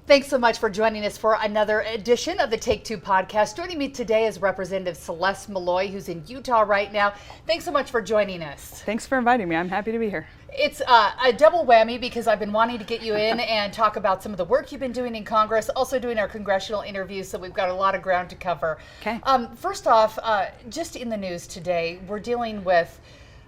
Thanks so much for joining us for another edition of the Take Two podcast. Joining me today is Representative Celeste Maloy, who's in Utah right now. Thanks so much for joining us. Thanks for inviting me. I'm happy to be here. It's a double whammy because I've been wanting to get you in and talk about some of the work you've been doing in Congress, also doing our congressional interviews, so we've got a lot of ground to cover. Okay. First off, just in the news today, we're dealing with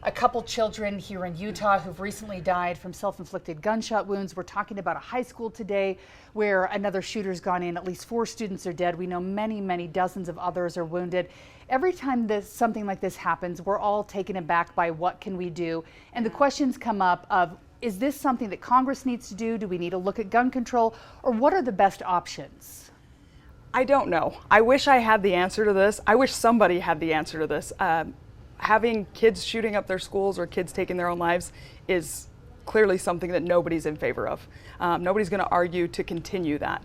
a couple children here in Utah who've recently died from self-inflicted gunshot wounds. We're talking about a high school today where another shooter's gone in. At least 4 students are dead. We know many dozens of others are wounded. Every time something like this happens, we're all taken aback by what can we do? And the questions come up of, is this something that Congress needs to do? Do we need to look at gun control? Or what are the best options? I don't know. I wish I had the answer to this. I wish somebody had the answer to this. Having kids shooting up their schools or kids taking their own lives is clearly something that nobody's in favor of. Nobody's going to argue to continue that.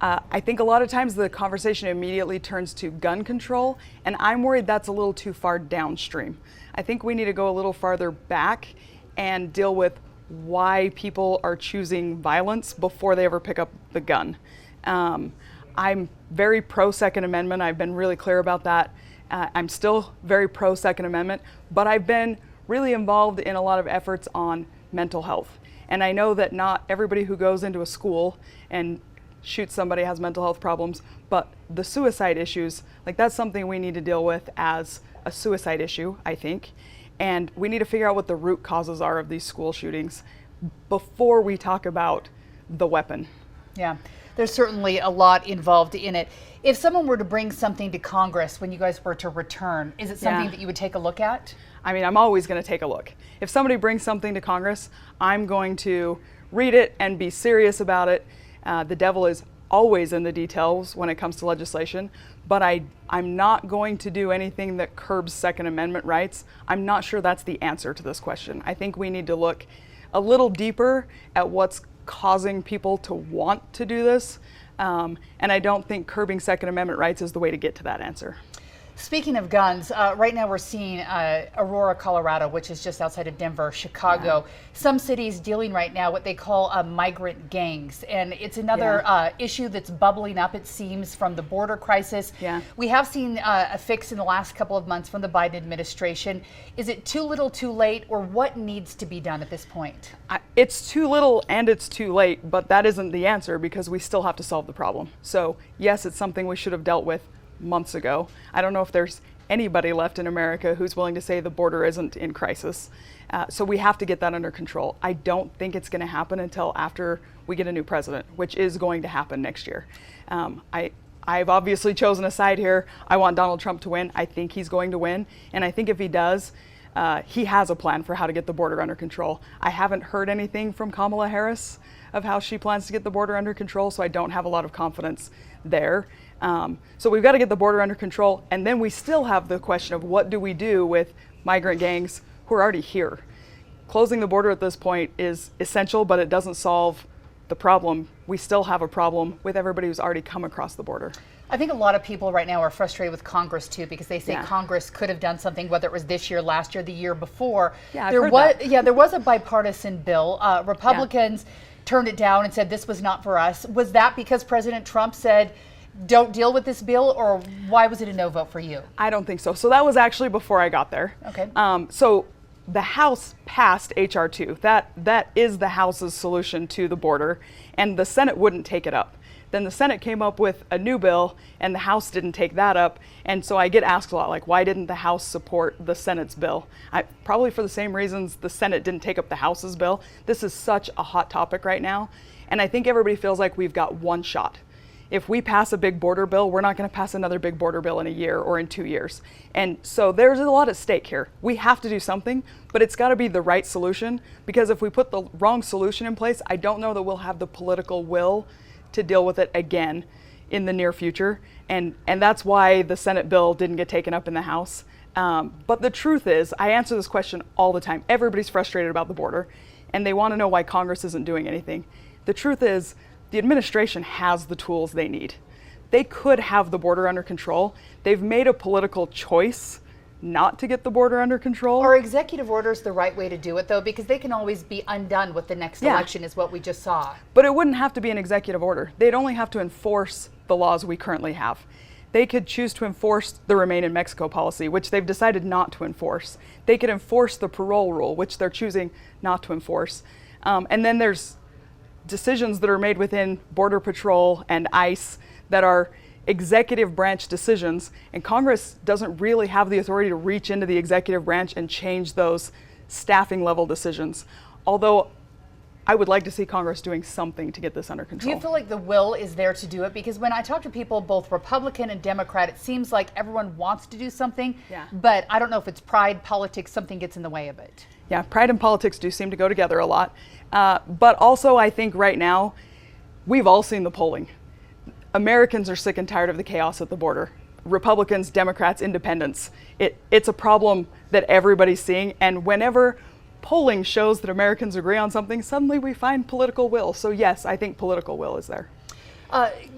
I think a lot of times the conversation immediately turns to gun control, and I'm worried that's a little too far downstream. I think we need to go a little farther back and deal with why people are choosing violence before they ever pick up the gun. I'm very pro Second Amendment. I've been really clear about that. I'm still very pro Second Amendment, but I've been really involved in a lot of efforts on mental health. And I know that not everybody who goes into a school and shoots somebody has mental health problems, but the suicide issues, like that's something we need to deal with as a suicide issue, I think. And we need to figure out what the root causes are of these school shootings before we talk about the weapon. Yeah, there's certainly a lot involved in it. If someone were to bring something to Congress when you guys were to return, is it something that you would take a look at? I mean, I'm always going to take a look. If somebody brings something to Congress, I'm going to read it and be serious about it. The devil is always in the details when it comes to legislation, but I'm not going to do anything that curbs Second Amendment rights. I'm not sure that's the answer to this question. I think we need to look a little deeper at what's causing people to want to do this. And I don't think curbing Second Amendment rights is the way to get to that answer. Speaking of guns, right now we're seeing Aurora, Colorado, which is just outside of Denver, Chicago. Yeah. Some cities dealing right now what they call migrant gangs. And it's another issue that's bubbling up, it seems, from the border crisis. Yeah. We have seen a fix in the last couple of months from the Biden administration. Is it too little too late, or what needs to be done at this point? It's too little and it's too late, but that isn't the answer because we still have to solve the problem. So yes, it's something we should have dealt with months ago. I don't know if there's anybody left in America who's willing to say the border isn't in crisis. So we have to get that under control. I don't think it's going to happen until after we get a new president, which is going to happen next year. I've obviously chosen a side here. I want Donald Trump to win. I think he's going to win. And I think if he does, he has a plan for how to get the border under control. I haven't heard anything from Kamala Harris of how she plans to get the border under control, so I don't have a lot of confidence there. So we've got to get the border under control, and then we still have the question of what do we do with migrant gangs who are already here. Closing the border at this point is essential, but it doesn't solve the problem. We still have a problem with everybody who's already come across the border. I think a lot of people right now are frustrated with Congress too, because they say Congress could have done something, whether it was this year, last year, the year before. Yeah, there was a bipartisan bill. Republicans turned it down and said this was not for us. Was that because President Trump said don't deal with this bill, or why was it a no vote for you? I don't think so. So that was actually before I got there. Okay. So the House passed H.R. 2. That is the House's solution to the border, and the Senate wouldn't take it up. Then the Senate came up with a new bill, and the House didn't take that up. And so I get asked a lot, like, why didn't the House support the Senate's bill? Probably for the same reasons the Senate didn't take up the House's bill. This is such a hot topic right now, and I think everybody feels like we've got one shot. If we pass a big border bill, we're not going to pass another big border bill in a year or in 2 years. And so there's a lot at stake here. We have to do something, but it's got to be the right solution, because if we put the wrong solution in place, I don't know that we'll have the political will to deal with it again in the near future. And that's why the Senate bill didn't get taken up in the House. But the truth is, I answer this question all the time. Everybody's frustrated about the border, and they want to know why Congress isn't doing anything. The truth is, the administration has the tools they need. They could have the border under control. They've made a political choice not to get the border under control. Are executive orders the right way to do it, though? Because they can always be undone with the next election, is what we just saw. But it wouldn't have to be an executive order. They'd only have to enforce the laws we currently have. They could choose to enforce the Remain in Mexico policy, which they've decided not to enforce. They could enforce the parole rule, which they're choosing not to enforce. And then there's decisions that are made within Border Patrol and ICE that are executive branch decisions, and Congress doesn't really have the authority to reach into the executive branch and change those staffing level decisions. Although I would like to see Congress doing something to get this under control. Do you feel like the will is there to do it? Because when I talk to people, both Republican and Democrat, it seems like everyone wants to do something, but I don't know if it's pride, politics, something gets in the way of it. Yeah, pride and politics do seem to go together a lot. But also I think right now, we've all seen the polling. Americans are sick and tired of the chaos at the border. Republicans, Democrats, independents. It's a problem that everybody's seeing, and whenever polling shows that Americans agree on something, suddenly we find political will. So yes, I think political will is there.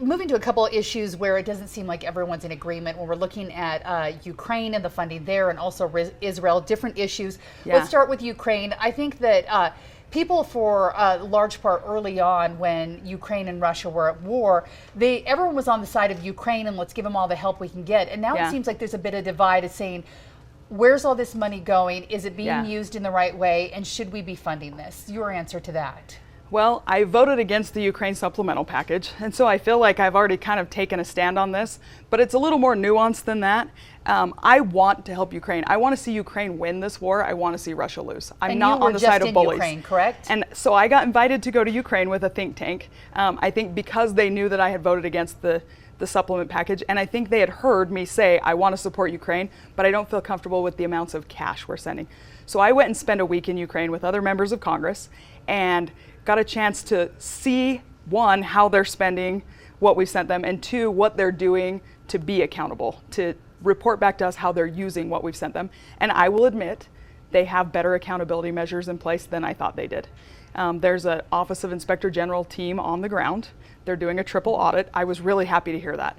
Moving to a couple of issues where it doesn't seem like everyone's in agreement when we're looking at Ukraine and the funding there, and also Israel, different issues. Let's start with Ukraine. I think that people, for a large part early on when Ukraine and Russia were at war, everyone was on the side of Ukraine and let's give them all the help we can get. And now it seems like there's a bit of divide of saying, where's all this money going? Is it being used in the right way? And should we be funding this? Your answer to that? Well, I voted against the Ukraine supplemental package, and so I feel like I've already kind of taken a stand on this, but it's a little more nuanced than that. I want to help Ukraine. I want to see Ukraine win this war. I want to see Russia lose. I'm not on the side of bullies. Ukraine, correct? And so I got invited to go to Ukraine with a think tank. I think because they knew that I had voted against the supplement package, and I think they had heard me say I want to support Ukraine, but I don't feel comfortable with the amounts of cash we're sending. So I went and spent a week in Ukraine with other members of Congress and got a chance to see, one, how they're spending what we've sent them, and two, what they're doing to be accountable, to report back to us how they're using what we've sent them. And I will admit, they have better accountability measures in place than I thought they did. There's an Office of Inspector General team on the ground. They're doing a triple audit. I was really happy to hear that.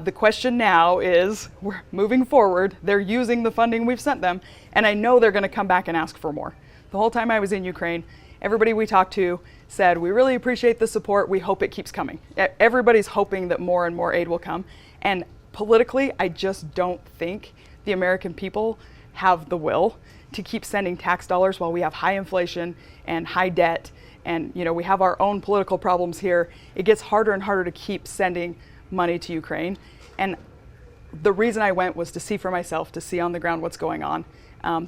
The question now is, we're moving forward, they're using the funding we've sent them, and I know they're going to come back and ask for more. The whole time I was in Ukraine, everybody we talked to said, we really appreciate the support, we hope it keeps coming. Everybody's hoping that more and more aid will come. And politically, I just don't think the American people have the will to keep sending tax dollars while we have high inflation and high debt, and we have our own political problems here. It gets harder and harder to keep sending money to Ukraine. And the reason I went was to see for myself, to see on the ground what's going on.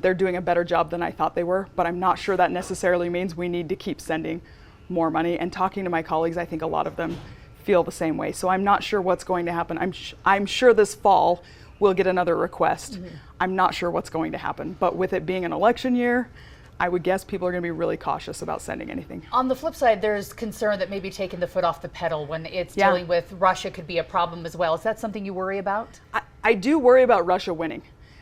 They're doing a better job than I thought they were, but I'm not sure that necessarily means we need to keep sending more money. And talking to my colleagues, I think a lot of them feel the same way. So I'm not sure what's going to happen. I'm sure this fall we'll get another request. Mm-hmm. I'm not sure what's going to happen, but with it being an election year, I would guess people are going to be really cautious about sending anything. On the flip side, there's concern that maybe taking the foot off the pedal when it's dealing with Russia could be a problem as well. Is that something you worry about? I do worry about Russia winning.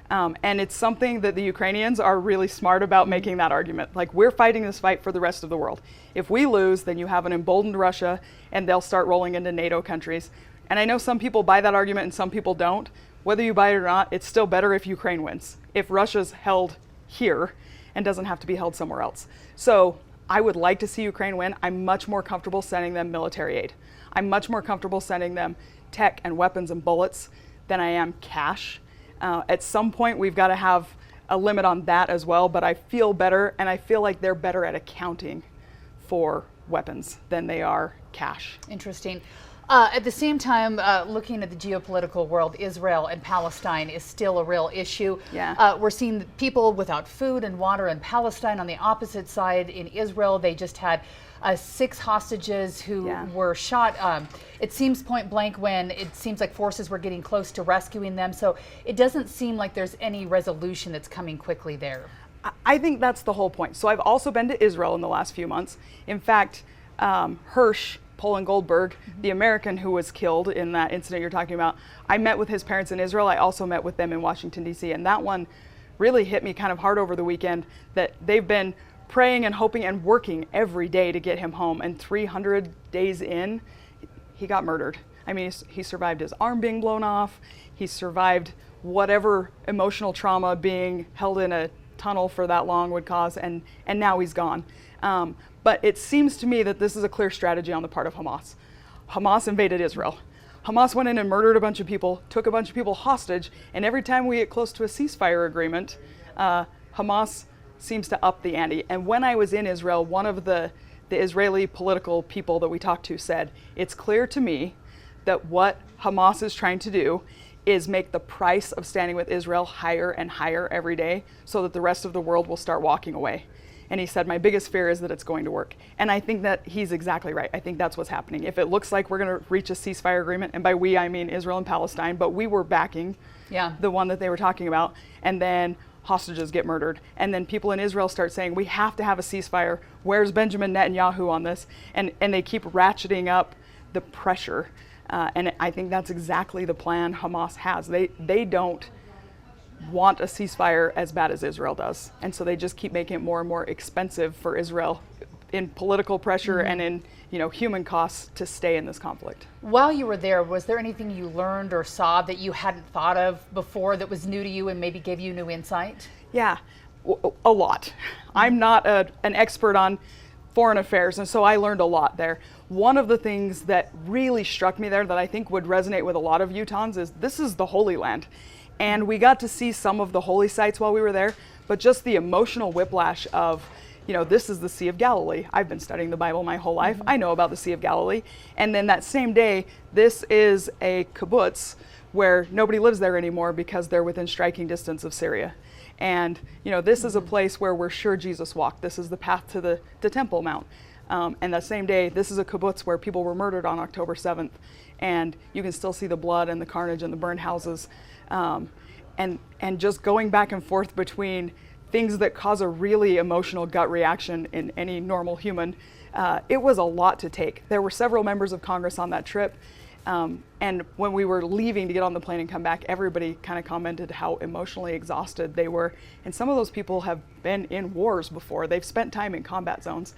And it's something that the Ukrainians are really smart about making that argument. Like, we're fighting this fight for the rest of the world. If we lose, then you have an emboldened Russia and they'll start rolling into NATO countries. And I know some people buy that argument and some people don't. Whether you buy it or not, it's still better if Ukraine wins. If Russia's held here and doesn't have to be held somewhere else. So I would like to see Ukraine win. I'm much more comfortable sending them military aid. I'm much more comfortable sending them tech and weapons and bullets than I am cash. At some point, we've got to have a limit on that as well, but I feel better, and I feel like they're better at accounting for weapons than they are cash. Interesting. At the same time, looking at the geopolitical world, Israel and Palestine is still a real issue. Yeah. We're seeing people without food and water in Palestine. On the opposite side, in Israel, they just had 6 hostages who were shot. It seems point blank when it seems like forces were getting close to rescuing them. So it doesn't seem like there's any resolution that's coming quickly there. I think that's the whole point. So I've also been to Israel in the last few months. In fact, Palin Goldberg, the American who was killed in that incident you're talking about, I met with his parents in Israel. I also met with them in Washington, D.C. And that one really hit me kind of hard over the weekend, that they've been praying and hoping and working every day to get him home. And 300 days in, he got murdered. I mean, he survived his arm being blown off. He survived whatever emotional trauma being held in a tunnel for that long would cause, and now he's gone. But it seems to me that this is a clear strategy on the part of Hamas. Hamas invaded Israel. Hamas went in and murdered a bunch of people, took a bunch of people hostage, and every time we get close to a ceasefire agreement, Hamas seems to up the ante. And when I was in Israel, one of the Israeli political people that we talked to said, it's clear to me that what Hamas is trying to do is make the price of standing with Israel higher and higher every day so that the rest of the world will start walking away. And he said, my biggest fear is that it's going to work. And I think that he's exactly right. I think that's what's happening. If it looks like we're going to reach a ceasefire agreement, and by we, I mean Israel and Palestine, but we were backing the one that they were talking about, and then hostages get murdered. And then people in Israel start saying, we have to have a ceasefire. Where's Benjamin Netanyahu on this? And they keep ratcheting up the pressure. And I think that's exactly the plan Hamas has. They don't want a ceasefire as bad as Israel does. And so they just keep making it more and more expensive for Israel in political pressure and in human costs to stay in this conflict. While you were there, was there anything you learned or saw that you hadn't thought of before that was new to you and maybe gave you new insight? Yeah, a lot. I'm not an expert on foreign affairs, and so I learned a lot there. One of the things that really struck me there that I think would resonate with a lot of Utahns is this is the Holy Land. And we got to see some of the holy sites while we were there, but just the emotional whiplash of, this is the Sea of Galilee. I've been studying the Bible my whole life. I know about the Sea of Galilee. And then that same day, this is a kibbutz where nobody lives there anymore because they're within striking distance of Syria. And, this is a place where we're sure Jesus walked. This is the path to the Temple Mount. And that same day, this is a kibbutz where people were murdered on October 7th. And you can still see the blood and the carnage and the burned houses. And just going back and forth between things that cause a really emotional gut reaction in any normal human, it was a lot to take. There were several members of Congress on that trip. And when we were leaving to get on the plane and come back, everybody kind of commented how emotionally exhausted they were. And some of those people have been in wars before. They've spent time in combat zones.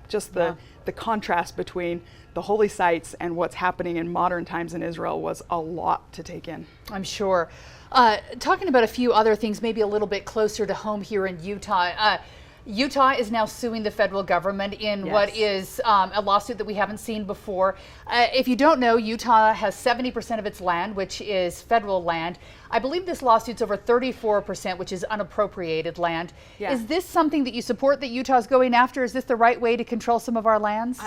Just the contrast between the holy sites and what's happening in modern times in Israel was a lot to take in. I'm sure. Talking about a few other things, maybe a little bit closer to home here in Utah. Utah is now suing the federal government in what is a lawsuit that we haven't seen before. If you don't know, Utah has 70% of its land, which is federal land. I believe this lawsuit's over 34%, which is unappropriated land. Yeah. Is this something that you support that Utah's going after? Is this the right way to control some of our lands?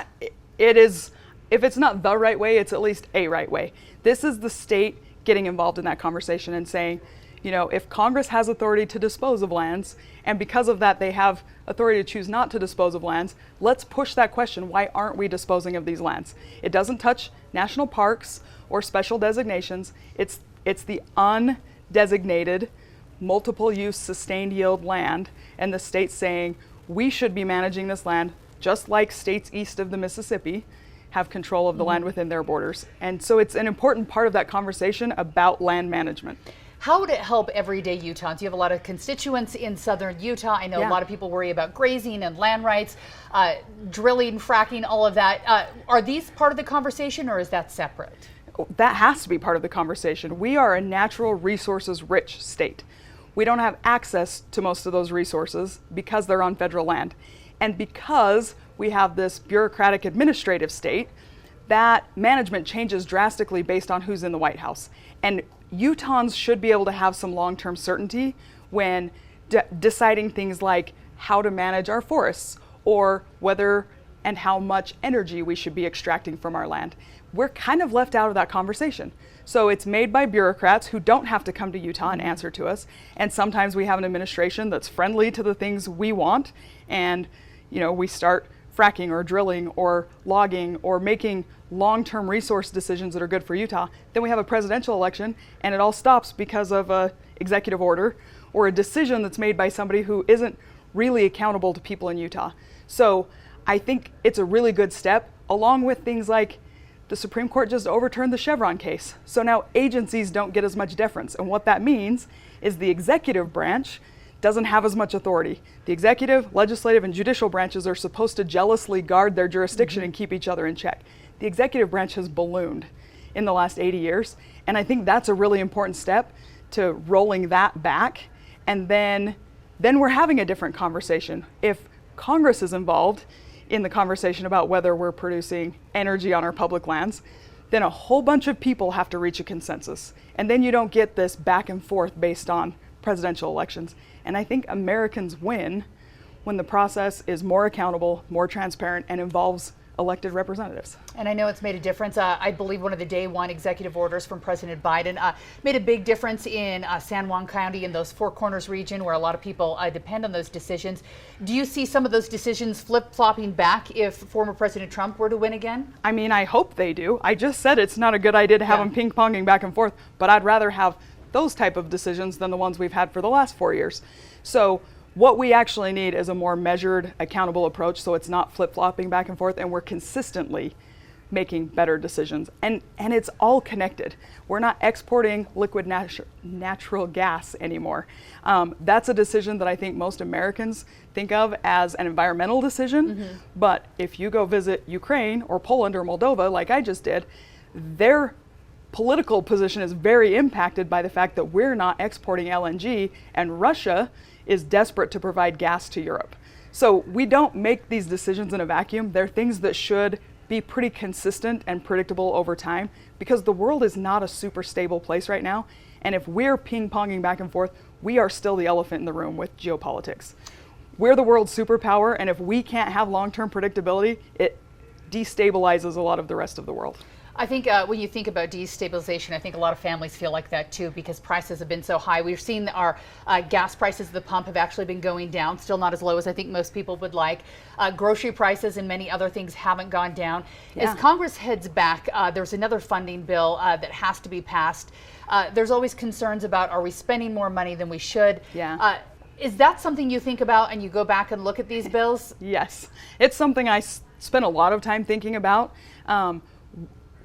It is. If it's not the right way, it's at least a right way. This is the state getting involved in that conversation and saying, if Congress has authority to dispose of lands, and because of that they have authority to choose not to dispose of lands, let's push that question. Why aren't we disposing of these lands? It doesn't touch national parks or special designations. It's the undesignated, multiple use, sustained yield land, and the state's saying we should be managing this land just like states east of the Mississippi have control of the land within their borders. And so it's an important part of that conversation about land management. How would it help everyday Utahns? You have a lot of constituents in southern Utah. I know a lot of people worry about grazing and land rights, drilling, fracking, all of that. Are these part of the conversation, or is that separate? That has to be part of the conversation. We are a natural resources rich state. We don't have access to most of those resources because they're on federal land. And because we have this bureaucratic administrative state, that management changes drastically based on who's in the White House. And Utahns should be able to have some long-term certainty when deciding things like how to manage our forests or whether and how much energy we should be extracting from our land. We're kind of left out of that conversation. So it's made by bureaucrats who don't have to come to Utah and answer to us. And sometimes we have an administration that's friendly to the things we want, and we start fracking or drilling or logging or making long-term resource decisions that are good for Utah. Then we have a presidential election and it all stops because of an executive order or a decision that's made by somebody who isn't really accountable to people in Utah. So I think it's a really good step, along with things like the Supreme Court just overturned the Chevron case. So now agencies don't get as much deference. And what that means is the executive branch doesn't have as much authority. The executive, legislative, and judicial branches are supposed to jealously guard their jurisdiction and keep each other in check. The executive branch has ballooned in the last 80 years, and I think that's a really important step to rolling that back, and then we're having a different conversation. If Congress is involved in the conversation about whether we're producing energy on our public lands, then a whole bunch of people have to reach a consensus. And then you don't get this back and forth based on presidential elections. And I think Americans win when the process is more accountable, more transparent, and involves elected representatives. And I know it's made a difference. I believe one of the day one executive orders from President Biden made a big difference in San Juan County in those Four Corners region where a lot of people depend on those decisions. Do you see some of those decisions flip-flopping back if former President Trump were to win again? I mean, I hope they do. I just said it's not a good idea to have them ping-ponging back and forth, but I'd rather have those type of decisions than the ones we've had for the last 4 years. So what we actually need is a more measured, accountable approach so it's not flip-flopping back and forth and we're consistently making better decisions. And it's all connected. We're not exporting liquid natural gas anymore. That's a decision that I think most Americans think of as an environmental decision. But if you go visit Ukraine or Poland or Moldova, like I just did, their political position is very impacted by the fact that we're not exporting LNG and Russia is desperate to provide gas to Europe. So we don't make these decisions in a vacuum. They're things that should be pretty consistent and predictable over time because the world is not a super stable place right now. And if we're ping-ponging back and forth, we are still the elephant in the room with geopolitics. We're the world's superpower, and if we can't have long-term predictability, it destabilizes a lot of the rest of the world. I think when you think about destabilization, I think a lot of families feel like that too because prices have been so high. We've seen our gas prices at the pump have actually been going down, still not as low as I think most people would like. Grocery prices and many other things haven't gone down. As Congress heads back, there's another funding bill that has to be passed. There's always concerns about are we spending more money than we should? Is that something you think about and you go back and look at these bills? Yes, it's something I spent a lot of time thinking about.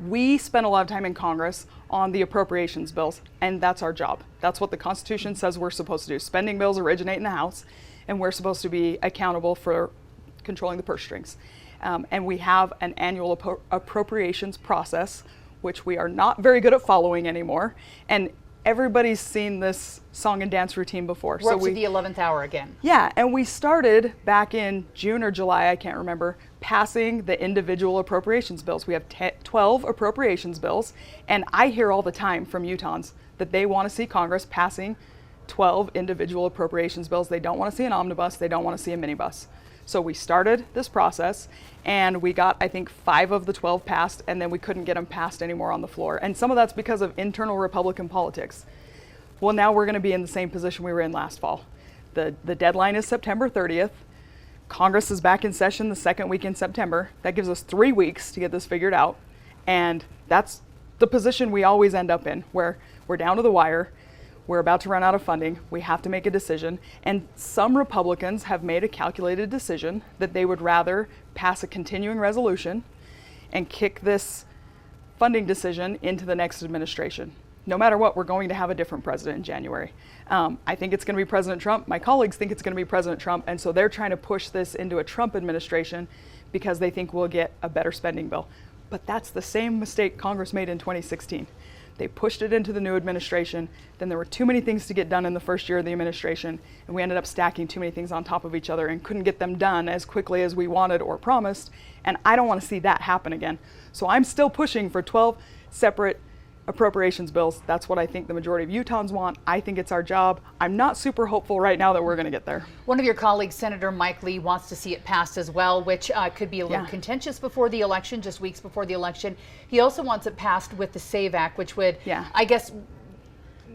We spend a lot of time in Congress on the appropriations bills, and that's our job. That's what the Constitution says we're supposed to do. Spending bills originate in the House, and we're supposed to be accountable for controlling the purse strings. And we have an annual appropriations process, which we are not very good at following anymore. And everybody's seen this song and dance routine before. We're up to the 11th hour again. Yeah, and we started back in June or July, I can't remember, passing the individual appropriations bills. We have 12 appropriations bills, and I hear all the time from Utahns that they want to see Congress passing 12 individual appropriations bills. They don't want to see an omnibus, they don't want to see a minibus. So we started this process, and we got, I think, 5 of the 12 passed, and then we couldn't get them passed anymore on the floor. And some of that's because of internal Republican politics. Well, now we're going to be in the same position we were in last fall. The deadline is September 30th. Congress is back in session the second week in September. That gives us 3 weeks to get this figured out. And that's the position we always end up in, where we're down to the wire. We're about to run out of funding. We have to make a decision. And some Republicans have made a calculated decision that they would rather pass a continuing resolution and kick this funding decision into the next administration. No matter what, we're going to have a different president in January. I think it's going to be President Trump. My colleagues think it's going to be President Trump. And so they're trying to push this into a Trump administration because they think we'll get a better spending bill. But that's the same mistake Congress made in 2016. They pushed it into the new administration. Then there were too many things to get done in the first year of the administration, and we ended up stacking too many things on top of each other and couldn't get them done as quickly as we wanted or promised. And I don't want to see that happen again. So I'm still pushing for 12 separate appropriations bills. That's what I think the majority of Utahns want. I think it's our job. I'm not super hopeful right now that we're going to get there. One of your colleagues, Senator Mike Lee, wants to see it passed as well, which could be a little contentious before the election, just weeks before the election. He also wants it passed with the SAVE Act, which would, I guess,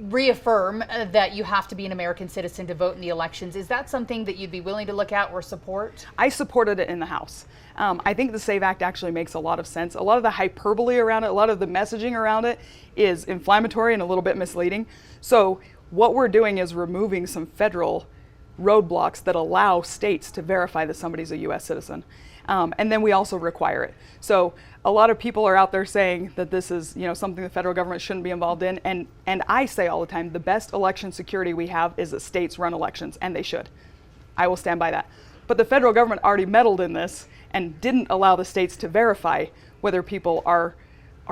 reaffirm that you have to be an American citizen to vote in the elections. Is that something that you'd be willing to look at or support? I supported it in the House. I think the SAVE Act actually makes a lot of sense. A lot of the hyperbole around it, a lot of the messaging around it is inflammatory and a little bit misleading. So what we're doing is removing some federal roadblocks that allow states to verify that somebody's a U.S. citizen. And then we also require it. So a lot of people are out there saying that this is, something the federal government shouldn't be involved in. And I say all the time, the best election security we have is that states run elections, and they should. I will stand by that. But the federal government already meddled in this and didn't allow the states to verify whether people are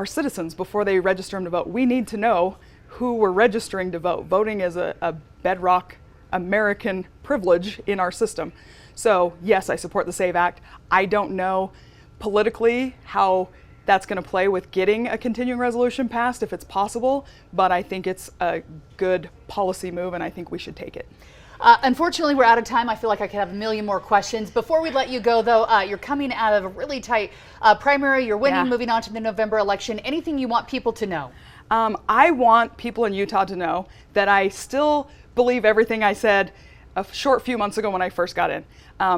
citizens before they register them to vote. We need to know who were registering to vote. Voting is a bedrock American privilege in our system. So yes, I support the SAVE Act. I don't know politically how that's going to play with getting a continuing resolution passed, if it's possible, but I think it's a good policy move and I think we should take it. Unfortunately, we're out of time. I feel like I could have a million more questions. Before we let you go, though, you're coming out of a really tight primary. You're winning, moving on to the November election. Anything you want people to know? I want people in Utah to know that I still believe everything I said a short few months ago when I first got in.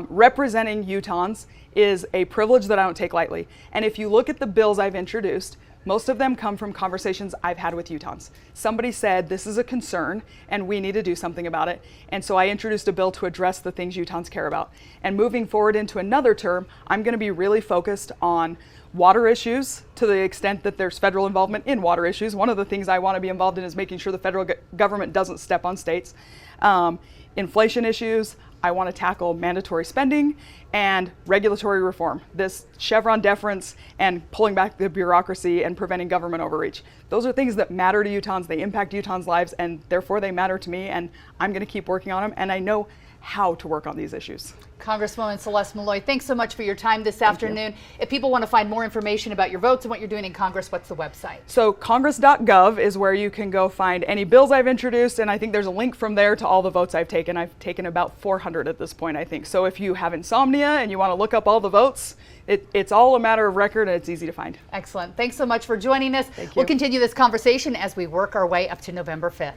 Representing Utahns is a privilege that I don't take lightly. And if you look at the bills I've introduced, most of them come from conversations I've had with Utahns. Somebody said this is a concern and we need to do something about it. And so I introduced a bill to address the things Utahns care about. And moving forward into another term, I'm going to be really focused on water issues to the extent that there's federal involvement in water issues. One of the things I want to be involved in is making sure the federal government doesn't step on states. Inflation issues. I want to tackle mandatory spending and regulatory reform. This Chevron deference and pulling back the bureaucracy and preventing government overreach. Those are things that matter to Utahns. They impact Utahns' lives and therefore they matter to me, and I'm going to keep working on them, and I know how to work on these issues. Congresswoman Celeste Maloy, thanks so much for your time this afternoon. If people want to find more information about your votes and what you're doing in Congress, what's the website? So congress.gov is where you can go find any bills I've introduced, and I think there's a link from there to all the votes I've taken. I've taken about 400 at this point, I think. So if you have insomnia and you want to look up all the votes, it's all a matter of record and it's easy to find. Excellent. Thanks so much for joining us. Thank you. We'll continue this conversation as we work our way up to November 5th.